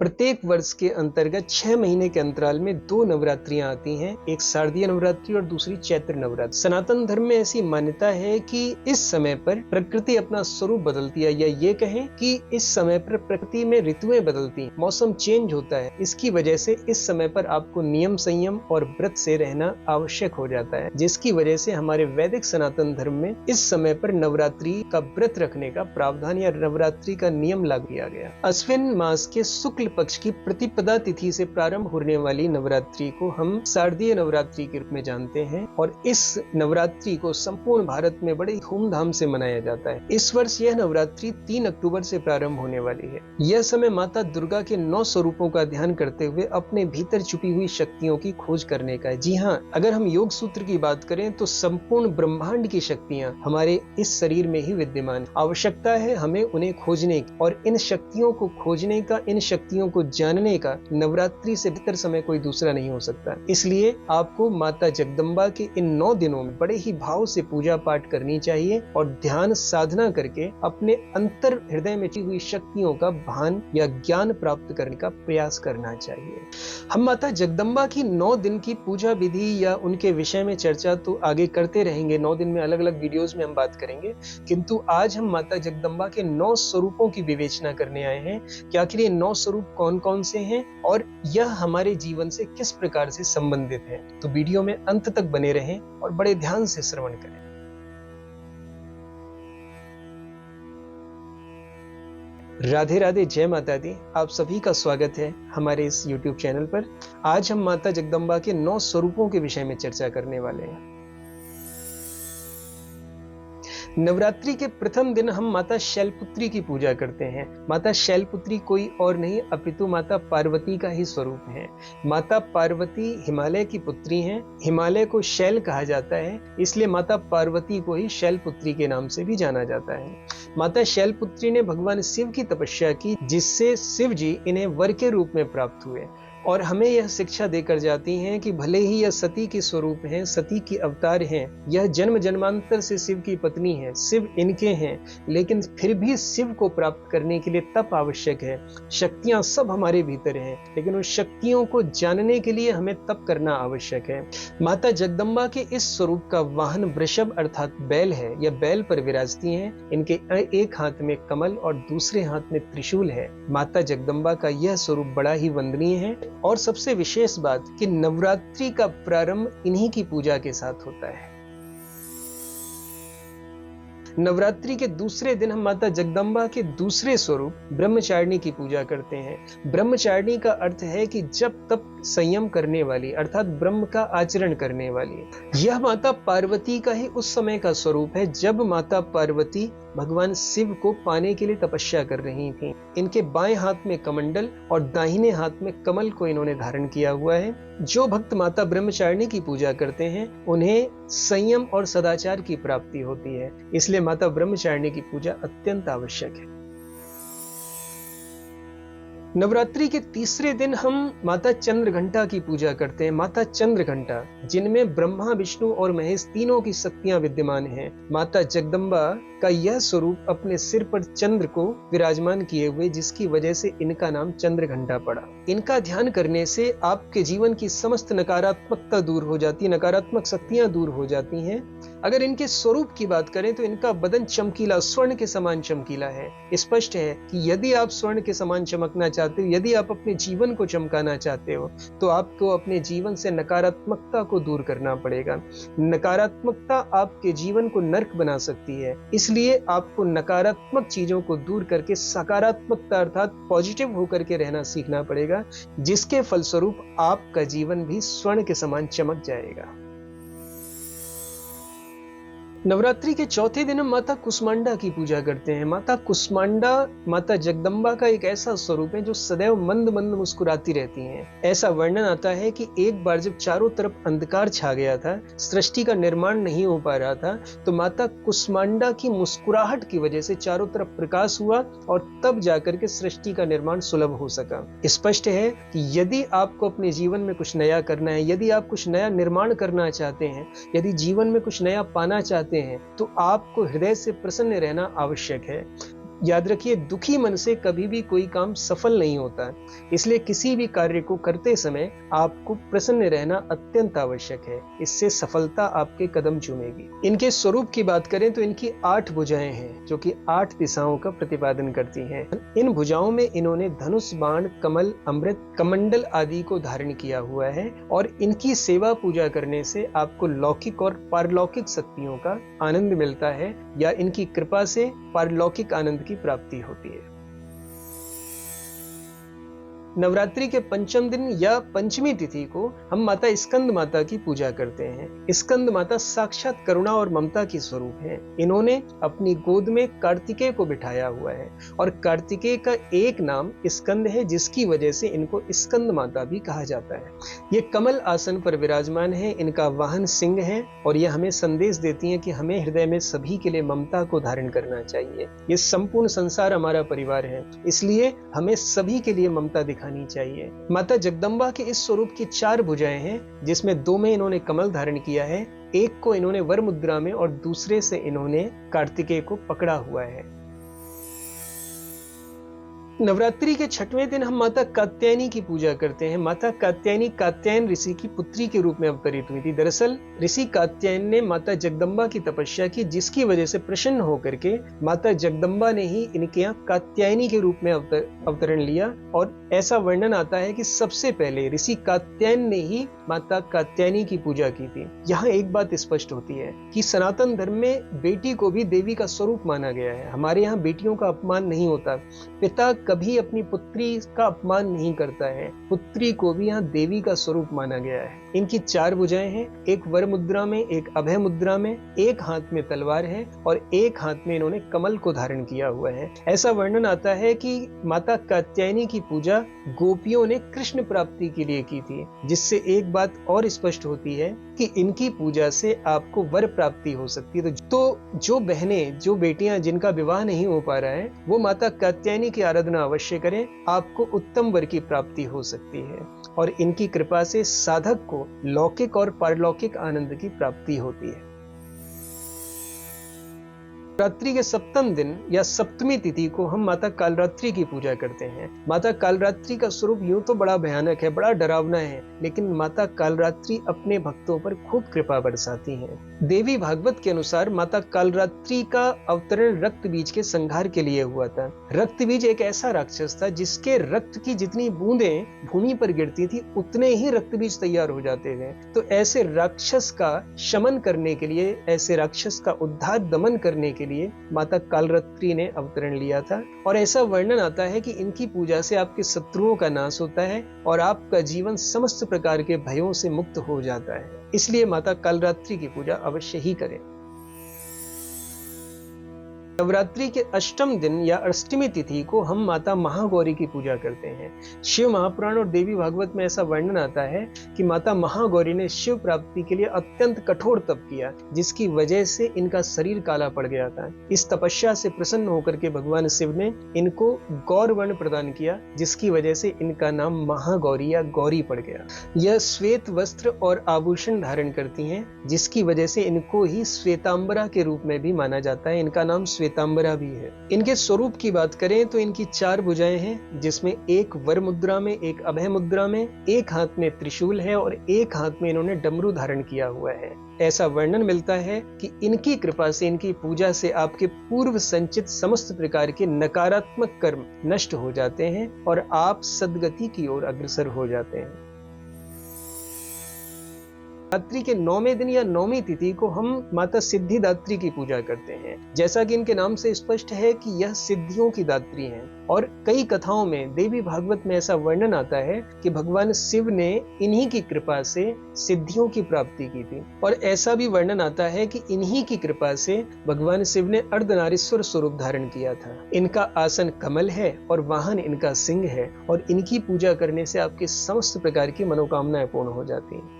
प्रत्येक वर्ष के अंतर्गत 6 महीने के अंतराल में 2 नवरात्रियां आती हैं, एक शारदीय नवरात्रि और दूसरी चैत्र नवरात्रि। सनातन धर्म में ऐसी मान्यता है कि इस समय पर प्रकृति अपना स्वरूप बदलती है, या ये कहें कि इस समय पर प्रकृति में ऋतुएं बदलती हैं, मौसम चेंज होता है। इसकी वजह से इस समय पर आपको नियम संयम और व्रत से रहना आवश्यक हो जाता है, जिसकी वजह से हमारे वैदिक सनातन धर्म में इस समय पर नवरात्रि का व्रत रखने का प्रावधान या नवरात्रि का नियम लागू किया गया। अश्विन मास के शुक्ल पक्ष की प्रतिपदा तिथि से प्रारंभ होने वाली नवरात्रि को हम शारदीय नवरात्रि के रूप में जानते हैं, और इस नवरात्रि को संपूर्ण भारत में बड़े धूमधाम से मनाया जाता है। इस वर्ष यह नवरात्रि 3 अक्टूबर से प्रारंभ होने वाली है। यह समय माता दुर्गा के 9 स्वरूपों का ध्यान करते हुए अपने भीतर छुपी हुई शक्तियों की खोज करने का है। जी हाँ, अगर हम योग सूत्र की बात करें तो संपूर्ण ब्रह्मांड की शक्तियां हमारे इस शरीर में ही विद्यमान। आवश्यकता है हमें उन्हें खोजने की, और इन शक्तियों को खोजने का, इन शक्तियों को जानने का नवरात्रि से बेहतर समय कोई दूसरा नहीं हो सकता। इसलिए आपको माता जगदम्बा के इन 9 दिनों में बड़े ही भाव से पूजा पाठ करनी चाहिए और ध्यान साधना करके अपने अंतर हृदय में छिपी हुई शक्तियों का भान या ज्ञान प्राप्त करने का प्रयास करना चाहिए। हम माता जगदम्बा की 9 दिन की पूजा विधि या उनके विषय में चर्चा तो आगे करते रहेंगे। 9 दिन में अलग अलग वीडियोस में हम बात करेंगे, किंतु आज हम माता जगदम्बा के 9 स्वरूपों की विवेचना करने आए हैं कि आखिर ये 9 स्वरूप कौन कौन से हैं और यह हमारे जीवन से किस प्रकार से संबंधित है। तो वीडियो में अंत तक बने रहें और बड़े ध्यान से श्रवण करें। राधे राधे, जय माता दी। आप सभी का स्वागत है हमारे इस YouTube चैनल पर। आज हम माता जगदम्बा के 9 स्वरूपों के विषय में चर्चा करने वाले हैं। नवरात्रि के प्रथम दिन हम माता शैलपुत्री की पूजा करते हैं। माता शैलपुत्री कोई और नहीं अपितु माता पार्वती का ही स्वरूप है। माता पार्वती हिमालय की पुत्री हैं। हिमालय को शैल कहा जाता है, इसलिए माता पार्वती को ही शैलपुत्री के नाम से भी जाना जाता है। माता शैलपुत्री ने भगवान शिव की तपस्या की, जिससे शिव जी इन्हें वर के रूप में प्राप्त हुए, और हमें यह शिक्षा देकर जाती हैं कि भले ही यह सती के स्वरूप हैं, सती की अवतार हैं, यह जन्म जन्मांतर से शिव की पत्नी है, शिव इनके हैं, लेकिन फिर भी शिव को प्राप्त करने के लिए तप आवश्यक है। शक्तियां सब हमारे भीतर हैं, लेकिन उन शक्तियों को जानने के लिए हमें तप करना आवश्यक है। माता जगदम्बा के इस स्वरूप का वाहन वृषभ अर्थात बैल है। यह बैल पर विराजती हैं। इनके एक हाथ में कमल और दूसरे हाथ में त्रिशूल है। माता जगदम्बा का यह स्वरूप बड़ा ही वंदनीय है, और सबसे विशेष बात कि नवरात्रि का प्रारंभ इन्हीं की पूजा के साथ होता है। नवरात्रि के दूसरे दिन हम माता जगदम्बा के दूसरे स्वरूप ब्रह्मचारिणी की पूजा करते हैं। ब्रह्मचारिणी का अर्थ है कि जब तब संयम करने वाली, अर्थात ब्रह्म का आचरण करने वाली। यह माता पार्वती का ही उस समय का स्वरूप है जब माता पार्वती भगवान शिव को पाने के लिए तपस्या कर रही थी। इनके बाएं हाथ में कमंडल और दाहिने हाथ में कमल को इन्होंने धारण किया हुआ है। जो भक्त माता ब्रह्मचारिणी की पूजा करते हैं उन्हें संयम और सदाचार की प्राप्ति होती है, इसलिए माता ब्रह्मचारिणी की पूजा अत्यंत आवश्यक है। नवरात्रि के तीसरे दिन हम माता चंद्रघंटा की पूजा करते हैं। माता चंद्रघंटा, जिनमें ब्रह्मा विष्णु और महेश तीनों की शक्तियां विद्यमान हैं। माता जगदम्बा का यह स्वरूप अपने सिर पर चंद्र को विराजमान किए हुए, जिसकी वजह से इनका नाम चंद्रघंटा पड़ा। इनका ध्यान करने से आपके जीवन की समस्त नकारात्मकता दूर हो जाती है, नकारात्मक शक्तियां दूर हो जाती हैं। अगर इनके स्वरूप की बात करें तो इनका बदन चमकीला, स्वर्ण के समान चमकीला है। स्पष्ट है कि यदि आप स्वर्ण के समान चमकना चाहते हो, यदि आप अपने जीवन को चमकाना चाहते हो, तो आपको अपने जीवन से नकारात्मकता को दूर करना पड़ेगा। नकारात्मकता आपके जीवन को नर्क बना सकती है, इसलिए आपको नकारात्मक चीजों को दूर करके सकारात्मकता अर्थात पॉजिटिव होकर के रहना सीखना पड़ेगा, जिसके फलस्वरूप आपका जीवन भी स्वर्ण के समान चमक जाएगा। नवरात्रि के चौथे दिन हम माता कुष्मांडा की पूजा करते हैं। माता कुष्मांडा माता जगदम्बा का एक ऐसा स्वरूप है जो सदैव मंद मंद मुस्कुराती रहती हैं। ऐसा वर्णन आता है कि एक बार जब चारों तरफ अंधकार छा गया था, सृष्टि का निर्माण नहीं हो पा रहा था, तो माता कुष्मांडा की मुस्कुराहट की वजह से चारों तरफ प्रकाश हुआ और तब जाकर के सृष्टि का निर्माण सुलभ हो सका। स्पष्ट है कि यदि आपको अपने जीवन में कुछ नया करना है, यदि आप कुछ नया निर्माण करना चाहते हैं, यदि जीवन में कुछ नया पाना चाहते हैं, तो आपको हृदय से प्रसन्न रहना आवश्यक है। याद रखिए, दुखी मन से कभी भी कोई काम सफल नहीं होता, इसलिए किसी भी कार्य को करते समय आपको प्रसन्न रहना अत्यंत आवश्यक है। इससे सफलता आपके कदम चूमेगी। इनके स्वरूप की बात करें तो इनकी 8 भुजाएं हैं, जो कि 8 दिशाओं का प्रतिपादन करती हैं। इन भुजाओं में इन्होंने धनुष, बाण, कमल, अमृत, कमंडल आदि को धारण किया हुआ है और इनकी सेवा पूजा करने से आपको लौकिक और पारलौकिक शक्तियों का आनंद मिलता है या इनकी कृपा से पारलौकिक आनंद की प्राप्ति होती है। नवरात्रि के पंचम दिन या पंचमी तिथि को हम माता स्कंद माता की पूजा करते हैं। स्कंद माता साक्षात करुणा और ममता की स्वरूप हैं। इन्होंने अपनी गोद में कार्तिकेय को बिठाया हुआ है और कार्तिकेय का एक नाम स्कंद है, जिसकी वजह से इनको स्कंद माता भी कहा जाता है। ये कमल आसन पर विराजमान है, इनका वाहन सिंह है और यह हमें संदेश देती है कि हमें हृदय में सभी के लिए ममता को धारण करना चाहिए। ये संपूर्ण संसार हमारा परिवार है, इसलिए हमें सभी के लिए ममता दिखानी चाहिए। माता जगदम्बा के इस स्वरूप की 4 भुजाएं हैं, जिसमें 2 में इन्होंने कमल धारण किया है, एक को इन्होंने वर मुद्रा में और दूसरे से इन्होंने कार्तिकेय को पकड़ा हुआ है। नवरात्रि के 6वें दिन हम माता कात्यायनी की पूजा करते हैं। माता कात्यायनी कात्यायन ऋषि की पुत्री के रूप में अवतरित हुई थी। दरअसल ऋषि कात्यायन ने माता जगदम्बा की तपस्या की, जिसकी वजह से प्रसन्न होकर के माता जगदम्बा ने ही इनके यहाँ कात्यायनी के रूप में अवतरण लिया और ऐसा वर्णन आता है कि सबसे पहले ऋषि कात्यायन ने ही माता कात्यायनी की पूजा की थी। यहाँ एक बात स्पष्ट होती है कि सनातन धर्म में बेटी को भी देवी का स्वरूप माना गया है। हमारे यहाँ बेटियों का अपमान नहीं होता, पिता कभी अपनी पुत्री का अपमान नहीं करता है, पुत्री को भी यहाँ देवी का स्वरूप माना गया है। इनकी 4 भुजाएं हैं, एक वर मुद्रा में, एक अभय मुद्रा में, एक हाथ में तलवार है और एक हाथ में इन्होंने कमल को धारण किया हुआ है। ऐसा वर्णन आता है कि माता कात्यायनी की पूजा गोपियों ने कृष्ण प्राप्ति के लिए की थी, जिससे एक बात और स्पष्ट होती है कि इनकी पूजा से आपको वर प्राप्ति हो सकती है। तो जो बहनें, जो बेटियां जिनका विवाह नहीं हो पा रहा है, वो माता कात्यायनी की आराधना अवश्य करें, आपको उत्तम वर की प्राप्ति हो सकती है और इनकी कृपा से साधक को लौकिक और पारलौकिक आनंद की प्राप्ति होती है। नवरात्रि के 7वें दिन या सप्तमी तिथि को हम माता कालरात्रि की पूजा करते हैं। माता कालरात्रि का स्वरूप यूं तो बड़ा भयानक है, बड़ा डरावना है, लेकिन माता कालरात्रि अपने भक्तों पर खूब कृपा बरसाती हैं। देवी भागवत के अनुसार माता कालरात्रि का अवतरण रक्त बीज के संहार के लिए हुआ था। रक्त बीज एक ऐसा राक्षस था जिसके रक्त की जितनी बूंदें भूमि पर गिरती थी, उतने ही रक्त बीज तैयार हो जाते थे। तो ऐसे राक्षस का शमन करने के लिए, ऐसे राक्षस का उद्धार दमन करने के लिए माता कालरात्रि ने अवतरण लिया था और ऐसा वर्णन आता है कि इनकी पूजा से आपके शत्रुओं का नाश होता है और आपका जीवन समस्त प्रकार के भयों से मुक्त हो जाता है। इसलिए माता कालरात्रि की पूजा अवश्य ही करें। नवरात्रि के 8वें दिन या अष्टमी तिथि को हम माता महागौरी की पूजा करते हैं। शिव महापुराण और देवी भागवत में ऐसा वर्णन आता है कि माता महागौरी ने शिव प्राप्ति के लिए अत्यंत कठोर तप किया, जिसकी वजह से इनका शरीर काला पड़ गया था। इस तपस्या से प्रसन्न होकर के भगवान शिव ने इनको गौर वर्ण प्रदान किया, जिसकी वजह से इनका नाम महागौरी या गौरी पड़ गया। यह श्वेत वस्त्र और आभूषण धारण करती हैं, जिसकी वजह से इनको ही श्वेतांबरा के रूप में भी माना जाता है। इनका नाम श्वेतांबरा भी है। इनके स्वरूप की बात करें तो इनकी 4 भुजाएं हैं, जिसमें एक वर मुद्रा में, एक अभय मुद्रा में, एक हाथ में त्रिशूल है और एक हाथ में इन्होंने डमरू धारण किया हुआ है। ऐसा वर्णन मिलता है कि इनकी कृपा से, इनकी पूजा से आपके पूर्व संचित समस्त प्रकार के नकारात्मक कर्म नष्ट हो जाते हैं और आप सद्गति की ओर अग्रसर हो जाते हैं। नवरात्रि के 9वें दिन या 9वीं तिथि को हम माता सिद्धिदात्री की पूजा करते हैं। जैसा कि इनके नाम से स्पष्ट है कि यह सिद्धियों की दात्री हैं और कई कथाओं में, देवी भागवत में ऐसा वर्णन आता है कि भगवान शिव ने इन्हीं की कृपा से सिद्धियों की प्राप्ति की थी और ऐसा भी वर्णन आता है कि इन्हीं की कृपा से भगवान शिव ने अर्धनारीश्वर स्वरूप धारण किया था। इनका आसन कमल है और वाहन इनका सिंह है और इनकी पूजा करने से आपके समस्त प्रकार की मनोकामनाएं पूर्ण हो जाती हैं।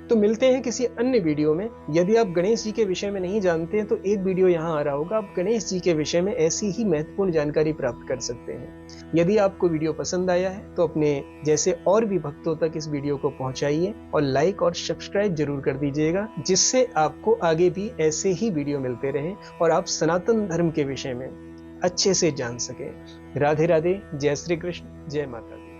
तो मिलते हैं किसी अन्य वीडियो में। यदि आप गणेश जी के विषय में नहीं जानते हैं तो एक वीडियो यहाँ आ रहा होगा, आप गणेश जी के विषय में ऐसी ही महत्वपूर्ण जानकारी प्राप्त कर सकते हैं। यदि आपको वीडियो पसंद आया है तो अपने जैसे और भी भक्तों तक इस वीडियो को पहुंचाइए और लाइक और सब्सक्राइब जरूर कर दीजिएगा, जिससे आपको आगे भी ऐसे ही वीडियो मिलते रहे और आप सनातन धर्म के विषय में अच्छे से जान सकें। राधे राधे, जय श्री कृष्ण, जय माता दी।